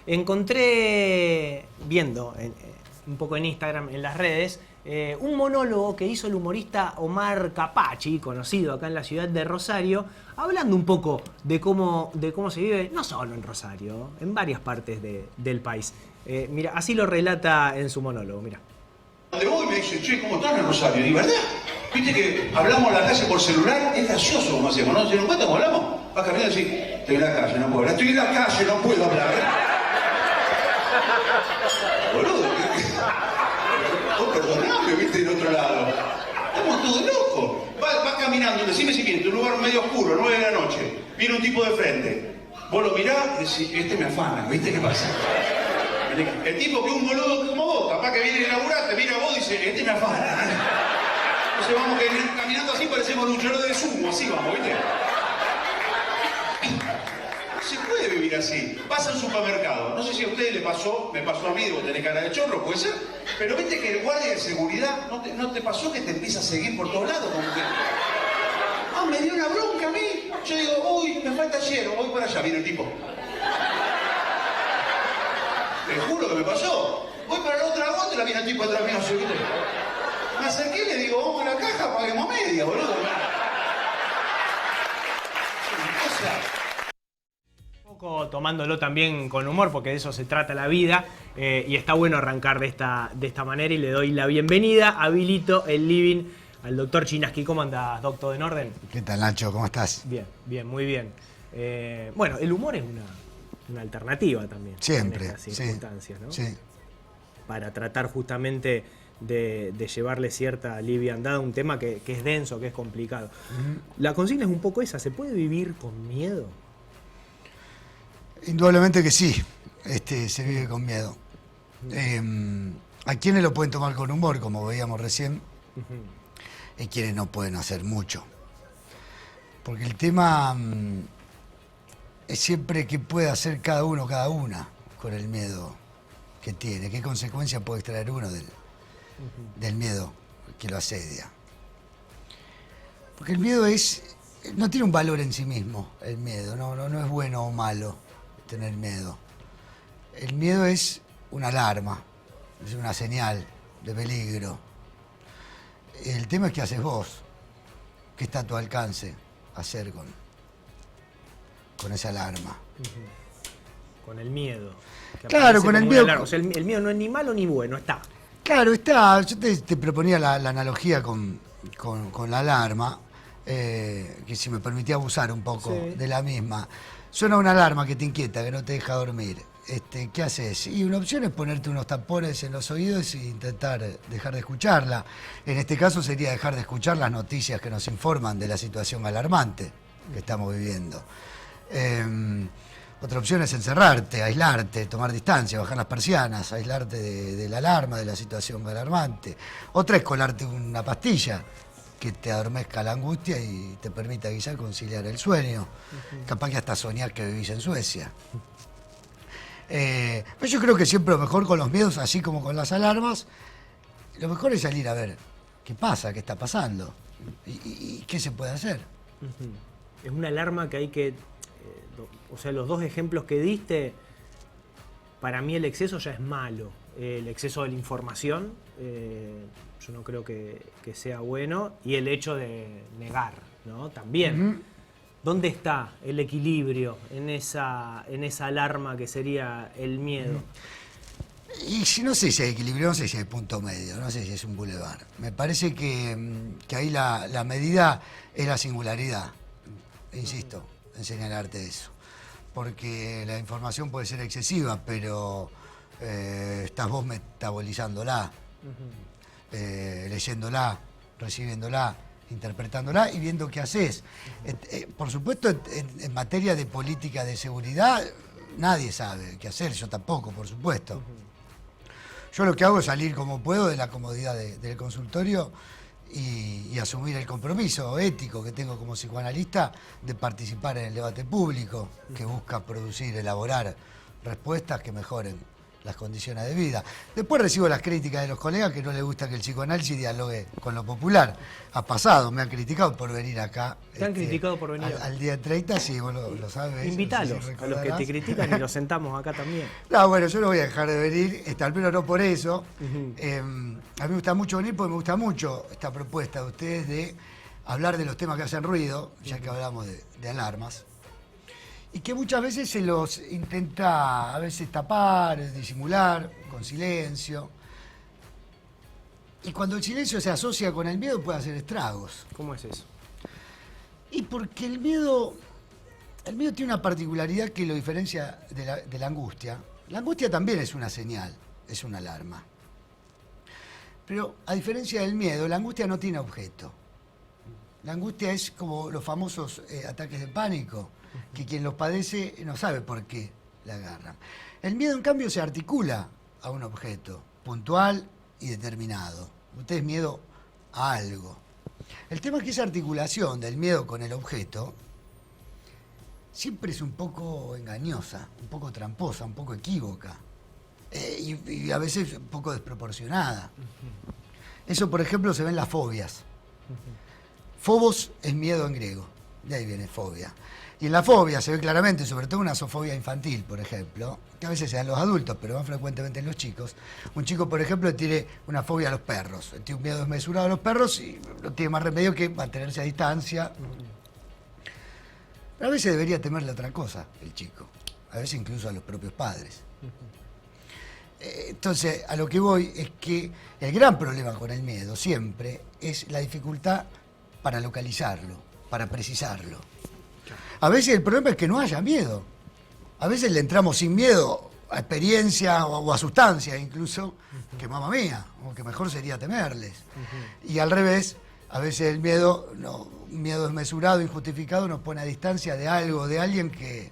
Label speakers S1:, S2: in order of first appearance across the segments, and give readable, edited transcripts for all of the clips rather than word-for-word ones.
S1: encontré, viendo un poco en Instagram, en las redes, un monólogo que hizo el humorista Omar Capachi, conocido acá en la ciudad de Rosario, hablando un poco de cómo se vive, no solo en Rosario, en varias partes del país. Mira, así lo relata en su monólogo, mira.
S2: Donde voy me dicen, che, ¿cómo están en Rosario? Y verdad, viste que hablamos a la calle por celular, es gracioso como hacemos, ¿no? ¿Se nos cuenta cómo hablamos? Vas caminando y decís, estoy en la calle, no puedo hablar. Estoy en la calle, no puedo hablar. Boludo, vos perdoname, viste, del otro lado. Estamos todos locos. Vas caminando, decime si quieres, un lugar medio oscuro, 9 de la noche. Viene un tipo de frente. Vos lo mirás y decís, este me afana, ¿viste qué pasa? El tipo que es un boludo como vos, capaz que viene a laburar, te mira a vos y dice, este me afana. Entonces vamos caminando así, parecemos luchadores de sumo, así vamos, ¿viste? No se puede vivir así. Vas al supermercado, no sé si a ustedes le pasó, me pasó a mí, vos tenés cara de chorro, puede ser, pero viste que el guardia de seguridad, ¿no te pasó que te empieza a seguir por todos lados? Como que, me dio una bronca a mí. Yo digo, uy, me falta hielo, voy para allá, viene el tipo. Te juro que me pasó. Voy para la otra gota y la viene el tipo atrás mío, ¿viste? Me acerqué y le digo, vamos a la caja, paguemos media, boludo.
S1: Un poco tomándolo también con humor, porque de eso se trata la vida, y está bueno arrancar de esta manera, y le doy la bienvenida, habilito el living al doctor Chinaski. ¿Cómo andás, doctor? ¿En orden?
S3: ¿Qué tal, Nacho? ¿Cómo estás?
S1: Bien, muy bien. Bueno, el humor es una alternativa también.
S3: Siempre,
S1: en estas circunstancias, ¿no?
S3: Sí.
S1: Para tratar justamente de llevarle cierta liviandad a un tema que es denso, que es complicado. La consigna es un poco esa, ¿se puede vivir con miedo?
S3: Indudablemente que sí, se vive con miedo. Hay quienes lo pueden tomar con humor, como veíamos recién, y quienes no pueden hacer mucho. Porque el tema es siempre qué puede hacer cada uno, cada una, con el miedo que tiene, qué consecuencias puede extraer uno del miedo que lo asedia. Porque el miedo no tiene un valor en sí mismo, el miedo, no es bueno o malo tener miedo. El miedo es una alarma, es una señal de peligro. El tema es qué haces vos, qué está a tu alcance hacer con esa alarma.
S1: Con el miedo.
S3: Claro, con el miedo.
S1: O sea, el miedo no es ni malo ni bueno, está.
S3: Claro, está. Yo te proponía la analogía con la alarma, que si me permitía abusar un poco de la misma. Suena una alarma que te inquieta, que no te deja dormir. ¿Qué haces? Y una opción es ponerte unos tapones en los oídos e intentar dejar de escucharla. En este caso sería dejar de escuchar las noticias que nos informan de la situación alarmante que estamos viviendo. Otra opción es encerrarte, aislarte, tomar distancia, bajar las persianas, aislarte de la alarma, de la situación alarmante. Otra es colarte una pastilla que te adormezca la angustia y te permita quizá conciliar el sueño. Capaz que hasta soñar que vivís en Suecia. Pero yo creo que siempre lo mejor con los miedos, así como con las alarmas, lo mejor es salir a ver qué pasa, qué está pasando y qué se puede hacer.
S1: Es una alarma que hay que... o sea, los dos ejemplos que diste, para mí el exceso ya es malo. El exceso de la información, yo no creo que sea bueno. Y el hecho de negar, ¿no? También. ¿Dónde está el equilibrio en esa alarma que sería el miedo?
S3: Y no sé si hay equilibrio, no sé si hay punto medio, no sé si es un bulevar. Me parece que ahí la medida es la singularidad, insisto, en señalarte eso. Porque la información puede ser excesiva, pero estás vos metabolizándola, leyéndola, recibiéndola, interpretándola y viendo qué haces. Por supuesto, en materia de política de seguridad, nadie sabe qué hacer, yo tampoco, por supuesto. Yo lo que hago es salir como puedo de la comodidad del consultorio y asumir el compromiso ético que tengo como psicoanalista de participar en el debate público que busca producir, elaborar respuestas que mejoren las condiciones de vida. Después recibo las críticas de los colegas que no les gusta que el psicoanálisis dialogue con lo popular. Ha pasado, me han criticado por venir acá.
S1: ¿Te han criticado por venir
S3: al día 30? Sí, vos lo sabes.
S1: Invítalos
S3: no sé si
S1: a los que te critican y los sentamos acá también.
S3: No, bueno, yo no voy a dejar de venir, al menos no por eso. A mí me gusta mucho venir porque me gusta mucho esta propuesta de ustedes de hablar de los temas que hacen ruido, ya que hablamos de alarmas. Y que muchas veces se los intenta a veces tapar, disimular, con silencio. Y cuando el silencio se asocia con el miedo puede hacer estragos.
S1: ¿Cómo es eso?
S3: Y porque el miedo tiene una particularidad que lo diferencia de la angustia. La angustia también es una señal, es una alarma. Pero a diferencia del miedo, la angustia no tiene objeto. La angustia es como los famosos ataques de pánico, que quien los padece no sabe por qué la agarran. El miedo, en cambio, se articula a un objeto puntual y determinado. Usted es miedo a algo. El tema es que esa articulación del miedo con el objeto siempre es un poco engañosa, un poco tramposa, un poco equívoca y a veces un poco desproporcionada. Eso, por ejemplo, se ve en las fobias. Phobos es miedo en griego, de ahí viene fobia. Y en la fobia se ve claramente, sobre todo una zoofobia infantil, por ejemplo, que a veces se da en los adultos, pero más frecuentemente en los chicos. Un chico, por ejemplo, tiene una fobia a los perros, tiene un miedo desmesurado a los perros y no tiene más remedio que mantenerse a distancia. Pero a veces debería temerle a otra cosa, el chico. A veces incluso a los propios padres. Entonces, a lo que voy es que el gran problema con el miedo siempre es la dificultad para localizarlo, para precisarlo. A veces el problema es que no haya miedo. A veces le entramos sin miedo a experiencia o a sustancias incluso, que mamá mía, o que mejor sería temerles. Y al revés, a veces el miedo, un miedo desmesurado, injustificado, nos pone a distancia de algo, de alguien que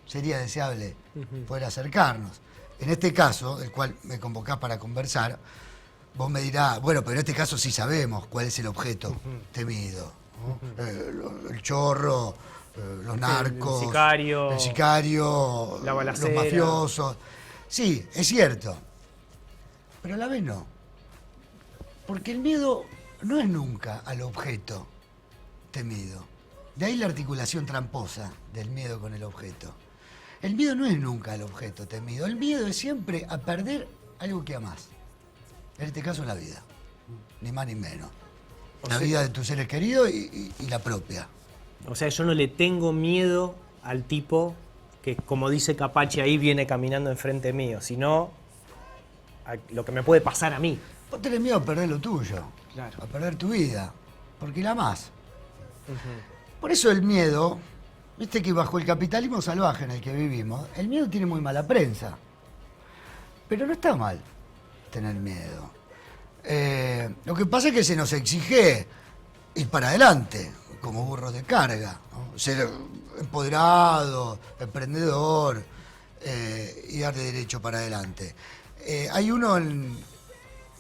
S3: sería deseable poder acercarnos. En este caso, del cual me convocás para conversar, vos me dirás, bueno, pero en este caso sí sabemos cuál es el objeto temido, ¿no? El chorro, los narcos, el sicario,
S1: la balacera,
S3: los mafiosos. Sí, es cierto, pero a la vez no. Porque el miedo no es nunca al objeto temido. De ahí la articulación tramposa del miedo con el objeto. El miedo no es nunca al objeto temido. El miedo es siempre a perder algo que amás. En este caso, la vida. Ni más ni menos. La vida de tus seres queridos y la propia.
S1: O sea, yo no le tengo miedo al tipo que, como dice Capache, ahí viene caminando enfrente mío, sino a lo que me puede pasar a mí.
S3: Vos tenés miedo a perder lo tuyo,
S1: Claro.
S3: a perder tu vida, porque la amás. Por eso el miedo, viste que bajo el capitalismo salvaje en el que vivimos, el miedo tiene muy mala prensa. Pero no está mal tener miedo. Lo que pasa es que se nos exige ir para adelante, como burros de carga, ¿no? Ser empoderado, emprendedor y dar de derecho para adelante. Hay uno en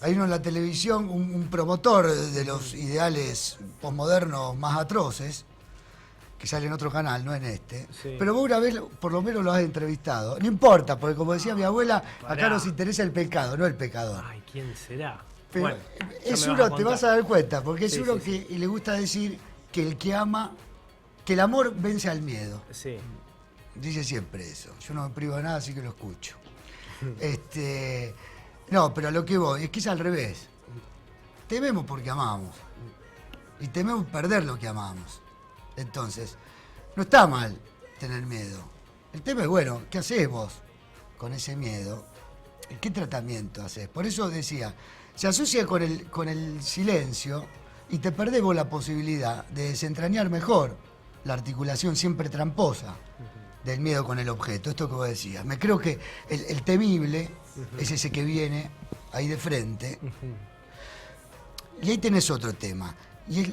S3: la televisión, un promotor de los ideales posmodernos más atroces, que sale en otro canal, no en este.
S1: Sí.
S3: Pero vos una vez por lo menos lo has entrevistado. No importa, porque como decía mi abuela,
S1: pará.
S3: acá nos interesa el pecado, no el pecador.
S1: Ay, ¿quién será?
S3: Pero
S1: Bueno,
S3: es
S1: ya me
S3: uno,
S1: vas a
S3: te vas
S1: contar.
S3: a dar cuenta, porque es
S1: Sí,
S3: uno
S1: sí,
S3: que le gusta decir que el que ama, que el amor vence al miedo.
S1: Sí.
S3: Dice siempre eso. Yo no me privo de nada, así que lo escucho. No, pero a lo que voy es que es al revés. Tememos porque amamos. Y tememos perder lo que amamos. Entonces, no está mal tener miedo. El tema es, bueno, ¿qué haces vos con ese miedo? ¿Qué tratamiento haces? Por eso decía, se asocia con el silencio y te perdés vos la posibilidad de desentrañar mejor la articulación siempre tramposa del miedo con el objeto. Esto que vos decías. Me creo que el temible es ese que viene ahí de frente. Y ahí tenés otro tema. Y es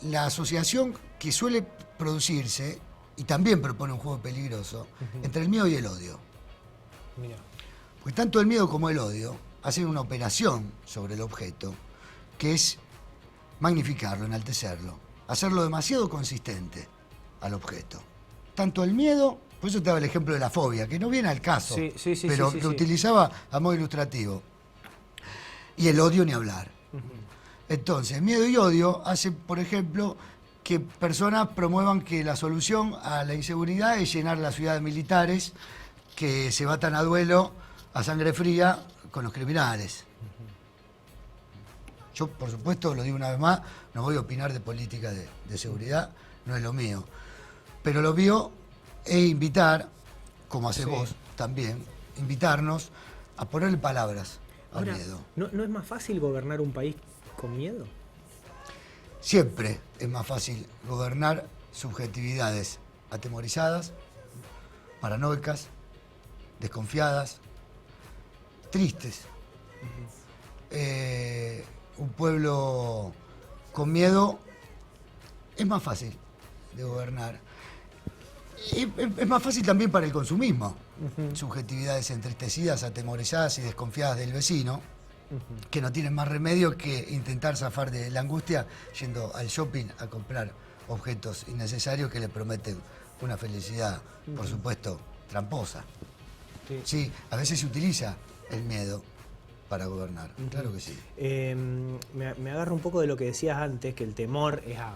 S3: la asociación que suele producirse, y también propone un juego peligroso, entre el miedo y el odio.
S1: Mira.
S3: Porque tanto el miedo como el odio hacen una operación sobre el objeto, que es magnificarlo, enaltecerlo, hacerlo demasiado consistente al objeto. Tanto el miedo Por eso te daba el ejemplo de la fobia, que no viene al caso,
S1: Sí,
S3: pero
S1: sí,
S3: que utilizaba a modo ilustrativo. Y el odio ni hablar. Entonces, miedo y odio hacen, por ejemplo, que personas promuevan que la solución a la inseguridad es llenar la ciudad de militares que se batan a duelo a sangre fría con los criminales. Yo, por supuesto, lo digo una vez más, no voy a opinar de política de seguridad, no es lo mío. Pero lo mío es invitar, como haces vos también, invitarnos a ponerle palabras al miedo.
S1: ¿no es más fácil gobernar un país con miedo?
S3: Siempre es más fácil gobernar subjetividades atemorizadas, paranoicas, desconfiadas, tristes. Un pueblo con miedo es más fácil de gobernar. Y es más fácil también para el consumismo. Subjetividades entristecidas, atemorizadas y desconfiadas del vecino, que no tienen más remedio que intentar zafar de la angustia yendo al shopping a comprar objetos innecesarios que le prometen una felicidad, por supuesto, tramposa. Sí, a veces se utiliza el miedo para gobernar, claro que sí.
S1: Me agarro un poco de lo que decías antes, que el temor es a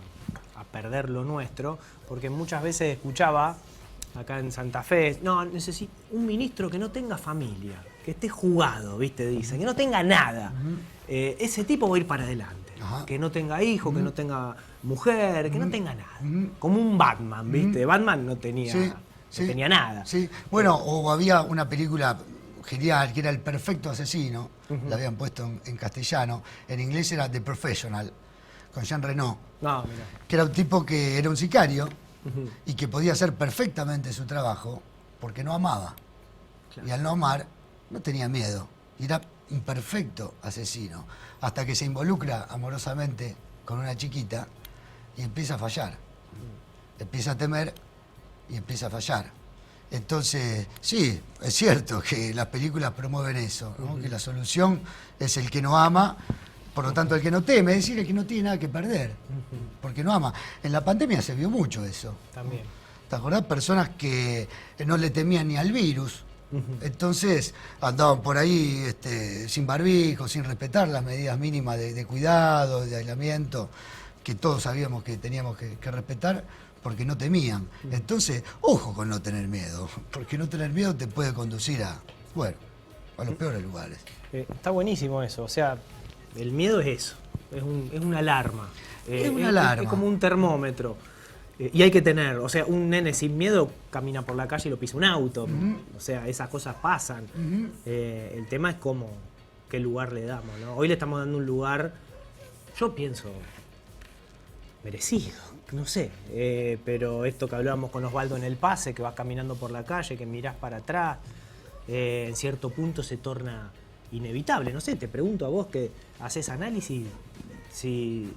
S1: perder lo nuestro, porque muchas veces escuchaba acá en Santa Fe, no, necesito un ministro que no tenga familia, que esté jugado, ¿viste? Dicen, que no tenga nada. Ese tipo va a ir para adelante. Que no tenga hijos, que no tenga mujer, que no tenga nada. Como un Batman, ¿viste? Batman no tenía, no tenía nada.
S3: Sí. Bueno, o había una película genial que era El Perfecto Asesino, la habían puesto en castellano, en inglés era The Professional, con Jean Reno, que era un tipo que era un sicario y que podía hacer perfectamente su trabajo porque no amaba. Y al no amar, no tenía miedo. Y era un perfecto asesino. Hasta que se involucra amorosamente con una chiquita y empieza a fallar. Empieza a temer y empieza a fallar. Entonces, sí, es cierto que las películas promueven eso, ¿no? Que la solución es el que no ama, por lo tanto el que no teme, es decir, el que no tiene nada que perder, porque no ama. En la pandemia se vio mucho eso.
S1: También.
S3: ¿Te acordás? Personas que no le temían ni al virus, entonces andaban por ahí sin barbijo, sin respetar las medidas mínimas de cuidado, de aislamiento, que todos sabíamos que teníamos que respetar, porque no temían. Entonces, ojo con no tener miedo, porque no tener miedo te puede conducir a los peores lugares.
S1: Está buenísimo eso, o sea, el miedo es eso, es una alarma.
S3: Es una alarma.
S1: Es como un termómetro. Y hay que tener, o sea, un nene sin miedo camina por la calle y lo pisa un auto. O sea, esas cosas pasan. El tema es qué lugar le damos, ¿no? Hoy le estamos dando un lugar, yo pienso, merecido, no sé. Pero esto que hablábamos con Osvaldo en el pase, que vas caminando por la calle, que mirás para atrás, en cierto punto se torna inevitable. No sé, te pregunto a vos que haces análisis, si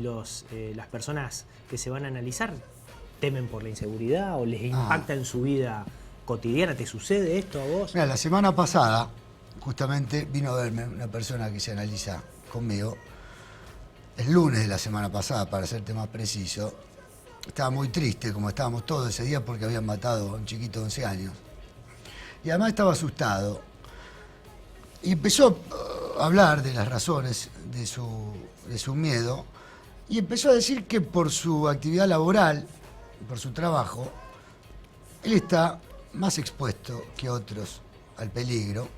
S1: las personas que se van a analizar temen por la inseguridad o les impacta en su vida cotidiana. ¿Te sucede esto a vos?
S3: Mira, la semana pasada, justamente, vino a verme una persona que se analiza conmigo. El lunes de la semana pasada, para serte más preciso, estaba muy triste, como estábamos todos ese día, porque habían matado a un chiquito de 11 años. Y además estaba asustado. Y empezó a hablar de las razones de su miedo. Y empezó a decir que por su actividad laboral, por su trabajo, él está más expuesto que otros al peligro.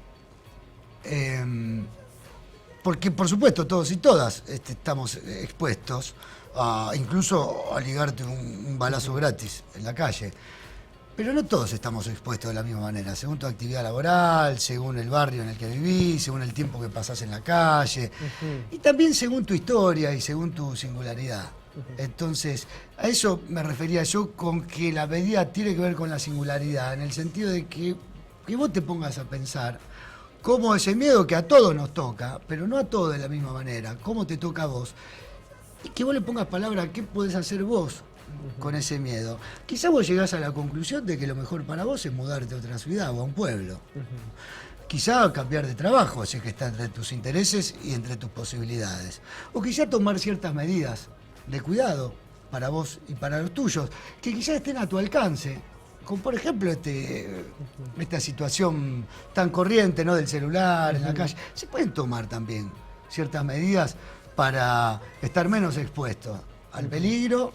S3: Porque, por supuesto, todos y todas estamos expuestos incluso a ligarte un balazo gratis en la calle. Pero no todos estamos expuestos de la misma manera, según tu actividad laboral, según el barrio en el que vivís, según el tiempo que pasás en la calle, y también según tu historia y según tu singularidad. Entonces, a eso me refería yo con que la medida tiene que ver con la singularidad, en el sentido de que vos te pongas a pensar cómo ese miedo que a todos nos toca, pero no a todos de la misma manera, cómo te toca a vos, y que vos le pongas palabra a qué podés hacer vos con ese miedo. Quizá vos llegás a la conclusión de que lo mejor para vos es mudarte a otra ciudad o a un pueblo. Quizá cambiar de trabajo, si es que está entre tus intereses y entre tus posibilidades. O quizá tomar ciertas medidas de cuidado para vos y para los tuyos, que quizá estén a tu alcance, Como por ejemplo esta situación tan corriente, ¿no?, del celular en la calle. Se pueden tomar también ciertas medidas para estar menos expuestos al peligro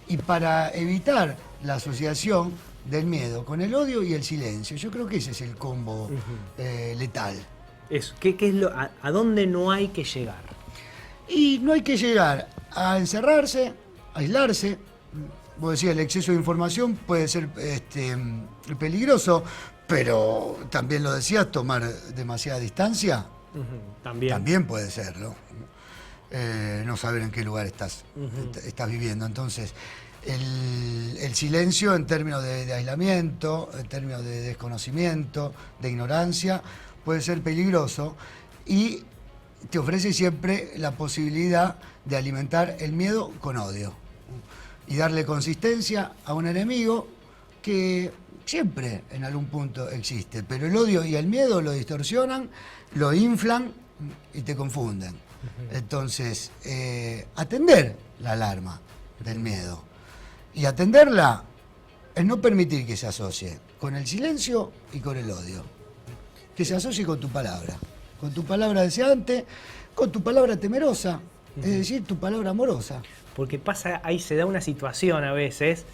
S3: y para evitar la asociación del miedo con el odio y el silencio. Yo creo que ese es el combo letal.
S1: Eso, ¿qué es a dónde no hay que llegar?
S3: Y no hay que llegar a encerrarse, a aislarse. Vos decías, el exceso de información puede ser peligroso, pero también lo decías, tomar demasiada distancia también puede serlo. No saber en qué lugar estás viviendo. Entonces, el silencio en términos de aislamiento, en términos de desconocimiento, de ignorancia, puede ser peligroso y te ofrece siempre la posibilidad de alimentar el miedo con odio y darle consistencia a un enemigo que siempre en algún punto existe, pero el odio y el miedo lo distorsionan, lo inflan y te confunden. Entonces, atender la alarma del miedo y atenderla es no permitir que se asocie con el silencio y con el odio, que se asocie con tu palabra deseante, con tu palabra temerosa, es decir, tu palabra amorosa.
S1: Porque pasa, ahí se da una situación a veces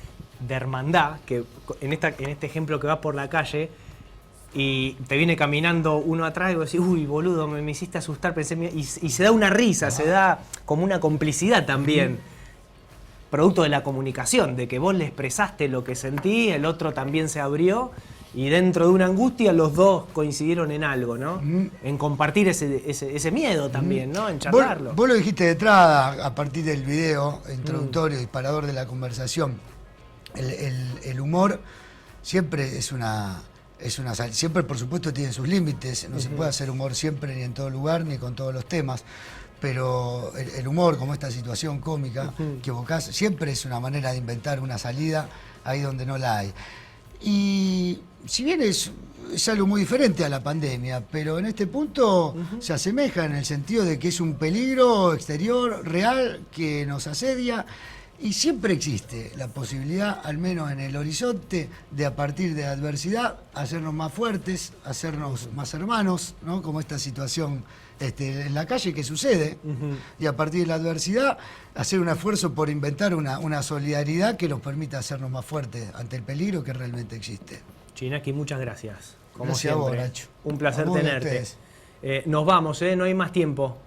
S1: de hermandad, que en este ejemplo que vas por la calle y te viene caminando uno atrás y vos decís, uy, boludo, me hiciste asustar, pensé, y se da una risa, se da como una complicidad también, producto de la comunicación, de que vos le expresaste lo que sentí, el otro también se abrió, y dentro de una angustia los dos coincidieron en algo, ¿no? En compartir ese miedo también, ¿no? En charlarlo.
S3: Vos lo dijiste de entrada, a partir del video introductorio, disparador de la conversación. El humor siempre siempre, por supuesto, tiene sus límites. No se puede hacer humor siempre, ni en todo lugar, ni con todos los temas. Pero el humor, como esta situación cómica que evocás, siempre es una manera de inventar una salida ahí donde no la hay. Y si bien es algo muy diferente a la pandemia, pero en este punto se asemeja en el sentido de que es un peligro exterior real que nos asedia y siempre existe la posibilidad, al menos en el horizonte, de a partir de la adversidad hacernos más fuertes, hacernos más hermanos, ¿no? Como esta situación en la calle que sucede, y a partir de la adversidad hacer un esfuerzo por inventar una solidaridad que nos permita hacernos más fuertes ante el peligro que realmente existe.
S1: Chinaki, muchas gracias. Como
S3: Gracias
S1: siempre.
S3: a vos, Nacho.
S1: Un placer
S3: A vos y a
S1: tenerte.
S3: ustedes.
S1: Nos vamos, no hay más tiempo.